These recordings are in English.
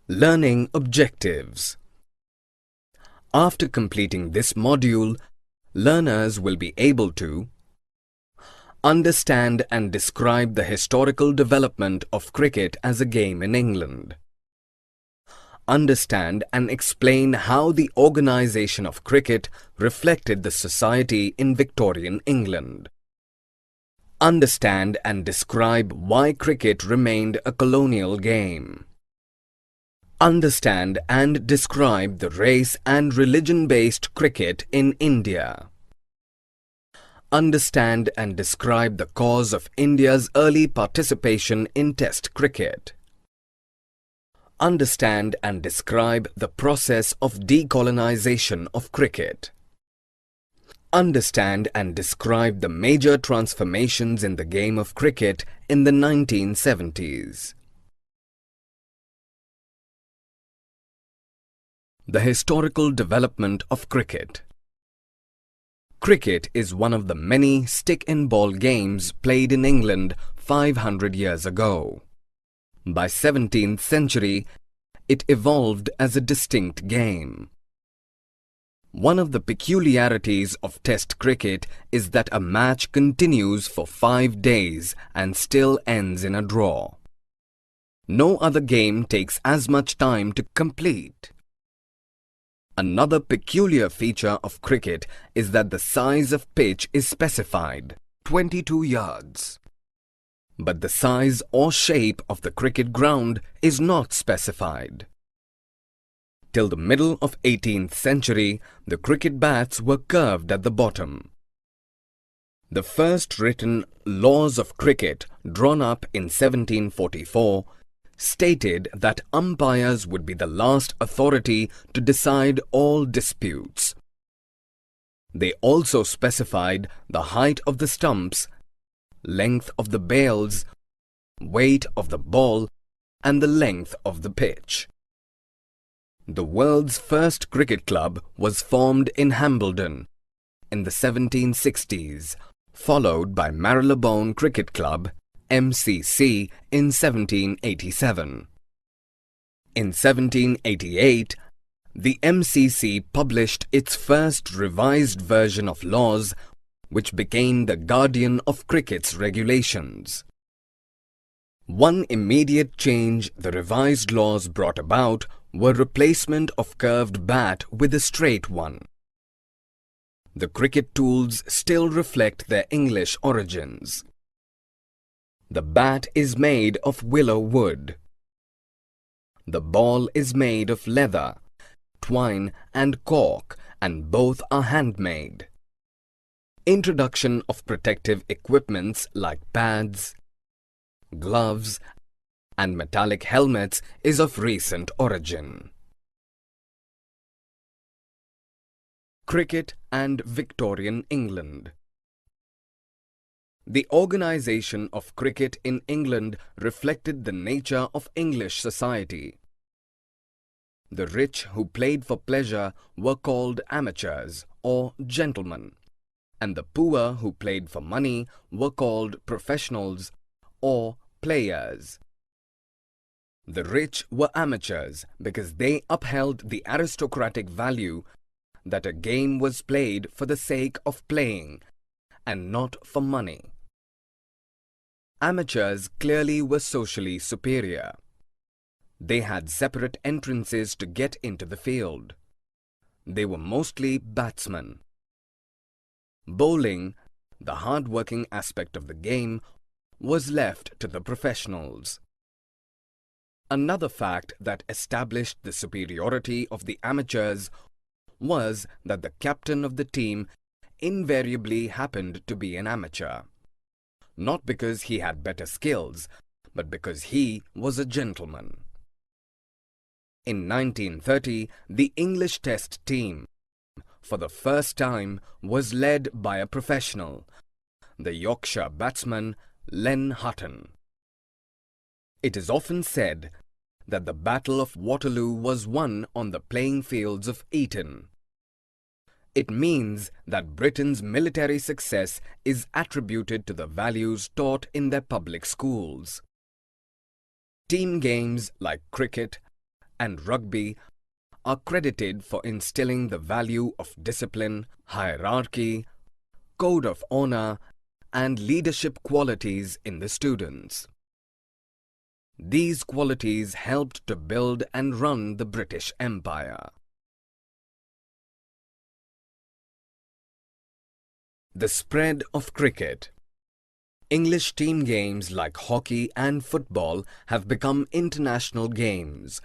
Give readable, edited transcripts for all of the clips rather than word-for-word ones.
Learning objectives. After completing this module, learners will be able to understand and describe the historical development of cricket as a game in England. Understand and explain how the organisation of cricket reflected the society in Victorian England. Understand and describe why cricket remained a colonial game. Understand and describe the race and religion-based cricket in India. Understand and describe the cause of India's early participation in Test cricket. Understand and describe the process of decolonization of cricket. Understand and describe the major transformations in the game of cricket in the 1970s. The historical development of cricket. Cricket is one of the many stick-and-ball games played in England 500 years ago. By 17th century, it evolved as a distinct game. One of the peculiarities of Test cricket is that a match continues for 5 days and still ends in a draw. No other game takes as much time to complete. Another peculiar feature of cricket is that the size of pitch is specified, 22 yards. But the size or shape of the cricket ground is not specified. Till the middle of 18th century, the cricket bats were curved at the bottom. The first written laws of cricket, drawn up in 1744, stated that umpires would be the last authority to decide all disputes. They also specified the height of the stumps, length of the bails, weight of the ball, and the length of the pitch. The world's first cricket club was formed in Hambledon in the 1760s, followed by Marylebone Cricket Club, MCC, in 1787. In 1788, the MCC published its first revised version of laws, which became the guardian of cricket's regulations. One immediate change the revised laws brought about were replacement of curved bat with a straight one. The cricket tools still reflect their English origins. The bat is made of willow wood. The ball is made of leather, twine and cork, and both are handmade. Introduction of protective equipments like pads, gloves, and metallic helmets is of recent origin. Cricket and Victorian England. The organisation of cricket in England reflected the nature of English society. The rich who played for pleasure were called amateurs or gentlemen, and the poor who played for money were called professionals or players. The rich were amateurs because they upheld the aristocratic value that a game was played for the sake of playing and not for money. Amateurs clearly were socially superior. They had separate entrances to get into the field. They were mostly batsmen. Bowling, the hard-working aspect of the game, was left to the professionals. Another fact that established the superiority of the amateurs was that the captain of the team invariably happened to be an amateur. Not because he had better skills, but because he was a gentleman. In 1930, the English Test team, for the first time, was led by a professional, the Yorkshire batsman Len Hutton. It is often said that the Battle of Waterloo was won on the playing fields of Eton. It means that Britain's military success is attributed to the values taught in their public schools. Team games like cricket and rugby are credited for instilling the value of discipline, hierarchy, code of honor, and leadership qualities in the students. These qualities helped to build and run the British Empire. The spread of cricket. English team games like hockey and football have become international games,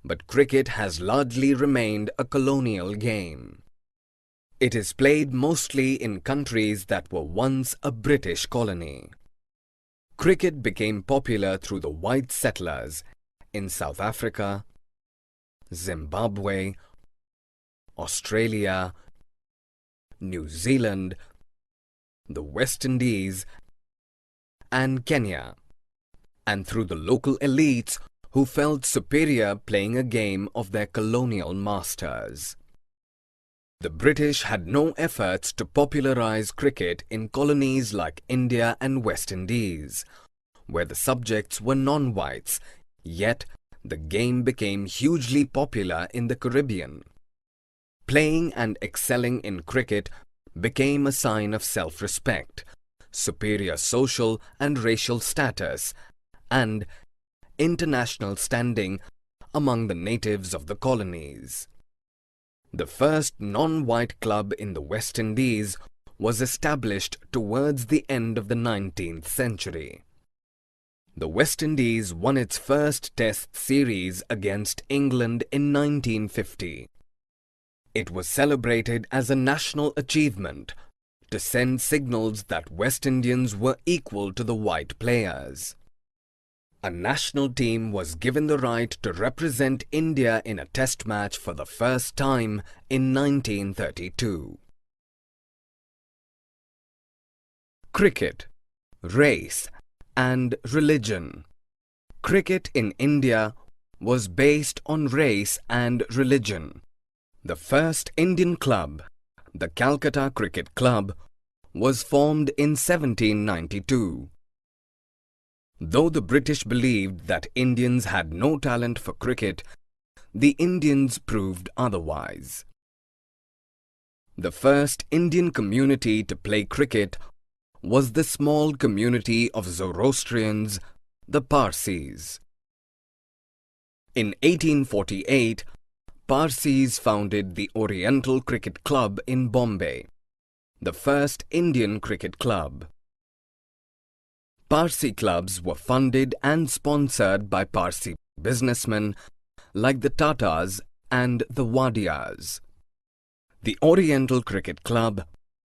but cricket has largely remained a colonial game. It is played mostly in countries that were once a British colony. Cricket became popular through the white settlers in South Africa, Zimbabwe, Australia, New Zealand, the West Indies, and Kenya, and through the local elites who felt superior playing a game of their colonial masters. The British had no efforts to popularize cricket in colonies like India and West Indies, where the subjects were non-whites, yet the game became hugely popular in the Caribbean. Playing and excelling in cricket became a sign of self-respect, superior social and racial status, and international standing among the natives of the colonies. The first non-white club in the West Indies was established towards the end of the 19th century. The West Indies won its first Test series against England in 1950. It was celebrated as a national achievement to send signals that West Indians were equal to the white players. A national team was given the right to represent India in a test match for the first time in 1932. Cricket, race, and religion. Cricket in India was based on race and religion. The first Indian club, the Calcutta Cricket Club, was formed in 1792. Though the British believed that Indians had no talent for cricket, the Indians proved otherwise. The first Indian community to play cricket was the small community of Zoroastrians, the Parsis. In 1848, Parsis founded the Oriental Cricket Club in Bombay, the first Indian cricket club. Parsi clubs were funded and sponsored by Parsi businessmen like the Tatars and the Wadias. The Oriental Cricket Club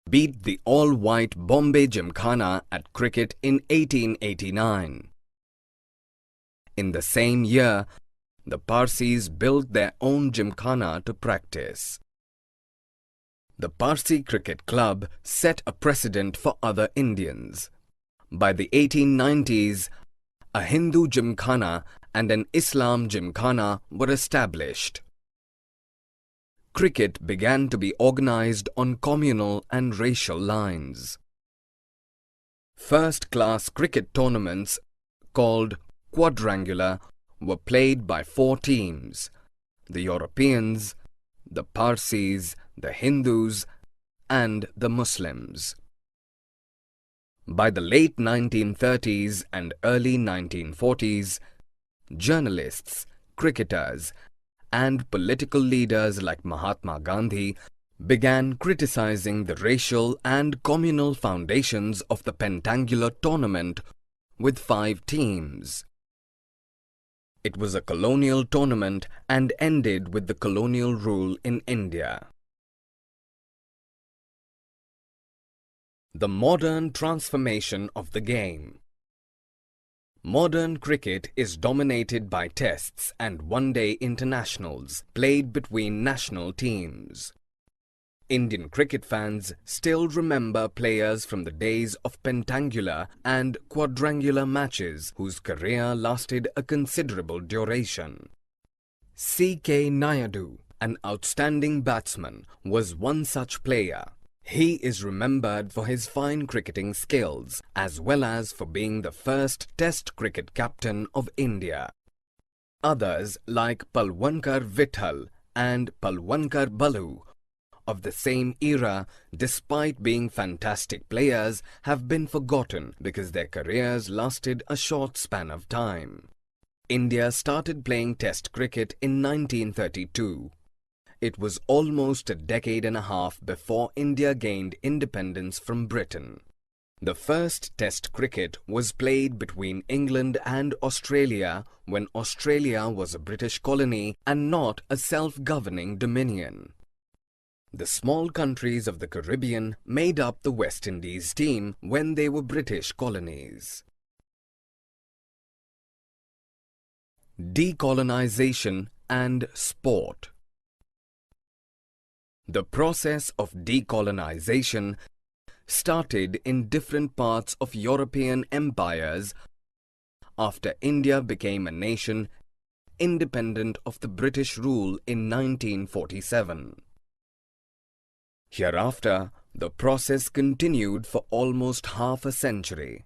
beat the all-white Bombay Gymkhana at cricket in 1889. In the same year, the Parsis built their own Gymkhana to practice. The Parsi Cricket Club set a precedent for other Indians. By the 1890s, a Hindu Gymkhana and an Islam Gymkhana were established. Cricket began to be organized on communal and racial lines. First-class cricket tournaments, called quadrangular, were played by 4 teams: the Europeans, the Parsis, the Hindus, and the Muslims. By the late 1930s and early 1940s, journalists, cricketers, and political leaders like Mahatma Gandhi began criticizing the racial and communal foundations of the pentangular tournament with 5 teams. It was a colonial tournament and ended with the colonial rule in India. The modern transformation of the game. Modern cricket is dominated by tests and one-day internationals played between national teams. Indian cricket fans still remember players from the days of pentangular and quadrangular matches whose career lasted a considerable duration. C.K. Naidu, an outstanding batsman, was one such player. He is remembered for his fine cricketing skills as well as for being the first Test cricket captain of India. Others like Palwankar Vithal and Palwankar Balu of the same era, despite being fantastic players, have been forgotten because their careers lasted a short span of time. India started playing Test cricket in 1932. It was almost a decade and a half before India gained independence from Britain. The first Test cricket was played between England and Australia when Australia was a British colony and not a self-governing dominion. The small countries of the Caribbean made up the West Indies team when they were British colonies. Decolonization and sport. The process of decolonization started in different parts of European empires after India became a nation independent of the British rule in 1947. Hereafter, the process continued for almost half a century.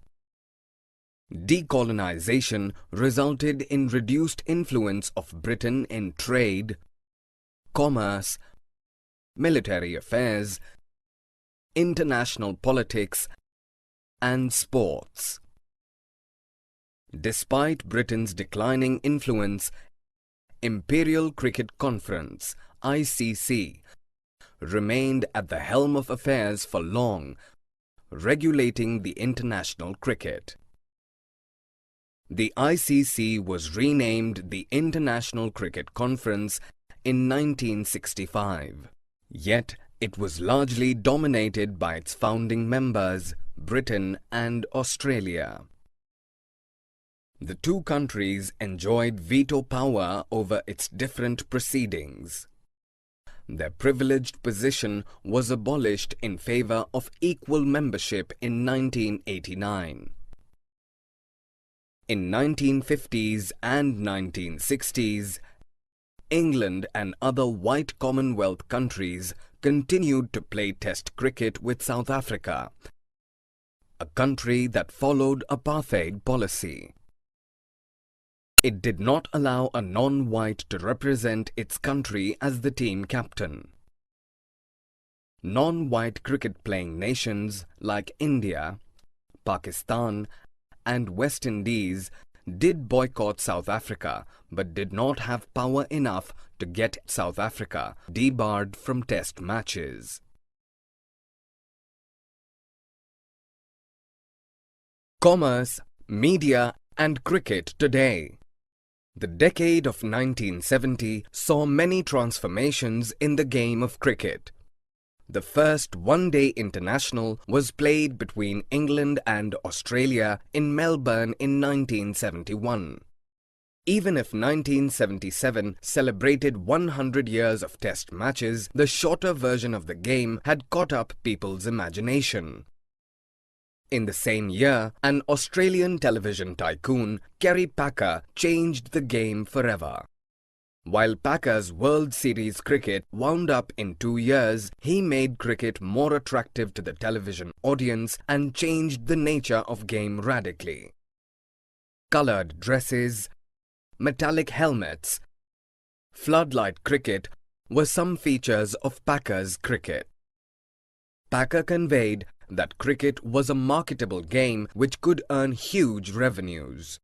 Decolonization resulted in reduced influence of Britain in trade, commerce, military affairs, international politics, and sports. Despite Britain's declining influence, Imperial Cricket Conference (ICC) remained at the helm of affairs for long, regulating the international cricket. The ICC was renamed the International Cricket Conference in 1965, yet it was largely dominated by its founding members, Britain and Australia. The two countries enjoyed veto power over its different proceedings. Their privileged position was abolished in favor of equal membership in 1989. In 1950s and 1960s, England and other white Commonwealth countries continued to play Test cricket with South Africa, a country that followed apartheid policy. It did not allow a non-white to represent its country as the team captain. Non-white cricket-playing nations like India, Pakistan, and West Indies did boycott South Africa but did not have power enough to get South Africa debarred from Test matches. Commerce, media, and cricket today. The decade of 1970 saw many transformations in the game of cricket. The first one-day international was played between England and Australia in Melbourne in 1971. Even if 1977 celebrated 100 years of Test matches, the shorter version of the game had caught up people's imagination. In the same year, an Australian television tycoon, Kerry Packer, changed the game forever. While Packer's World Series cricket wound up in 2 years, he made cricket more attractive to the television audience and changed the nature of game radically. Coloured dresses, metallic helmets, floodlight cricket were some features of Packer's cricket. Packer conveyed that cricket was a marketable game which could earn huge revenues.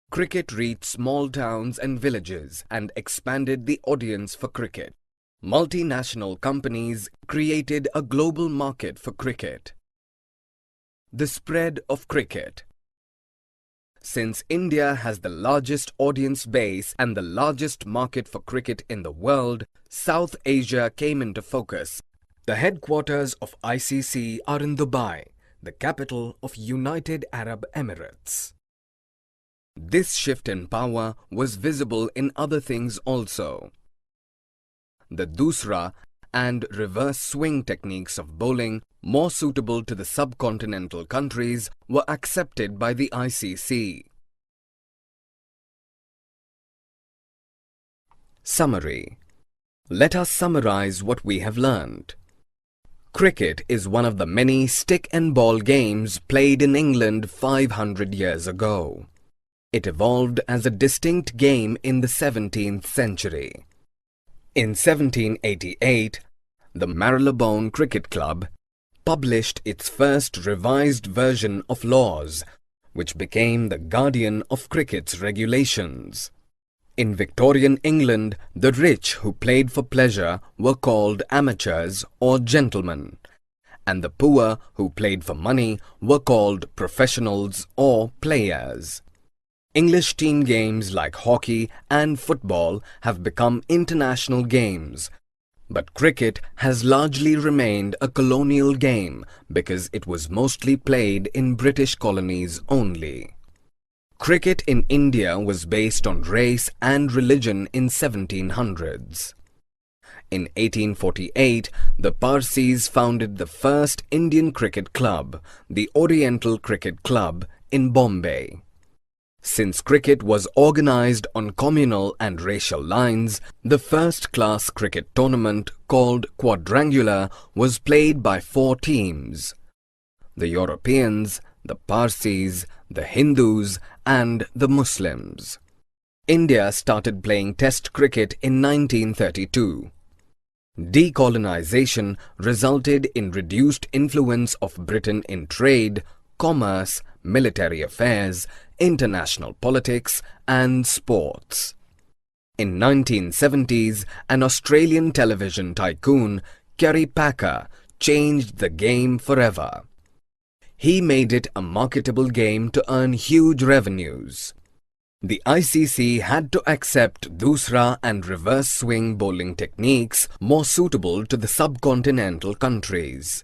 Cricket reached small towns and villages and expanded the audience for cricket. Multinational companies created a global market for cricket. The spread of cricket. Since India has the largest audience base and the largest market for cricket in the world, South Asia came into focus. The headquarters of ICC are in Dubai, the capital of United Arab Emirates. This shift in power was visible in other things also. The Dusra and reverse swing techniques of bowling, more suitable to the subcontinental countries, were accepted by the ICC. Summary. Let us summarize what we have learned. Cricket is one of the many stick and ball games played in England 500 years ago. It evolved as a distinct game in the 17th century. In 1788, the Marylebone Cricket Club published its first revised version of laws, which became the guardian of cricket's regulations. In Victorian England, the rich who played for pleasure were called amateurs or gentlemen, and the poor who played for money were called professionals or players. English team games like hockey and football have become international games, but cricket has largely remained a colonial game because it was mostly played in British colonies only. Cricket in India was based on race and religion in 1700s. In 1848, the Parsis founded the first Indian cricket club, the Oriental Cricket Club, in Bombay. Since cricket was organized on communal and racial lines, the first-class cricket tournament, called quadrangular, was played by 4 teams: the Europeans, the Parsis, the Hindus, and the Muslims. India started playing Test cricket in 1932. Decolonization resulted in reduced influence of Britain in trade, commerce, military affairs, international politics, and sports. In 1970s, an Australian television tycoon, Kerry Packer, changed the game forever. He made it a marketable game to earn huge revenues. The ICC had to accept doosra and reverse swing bowling techniques more suitable to the subcontinental countries.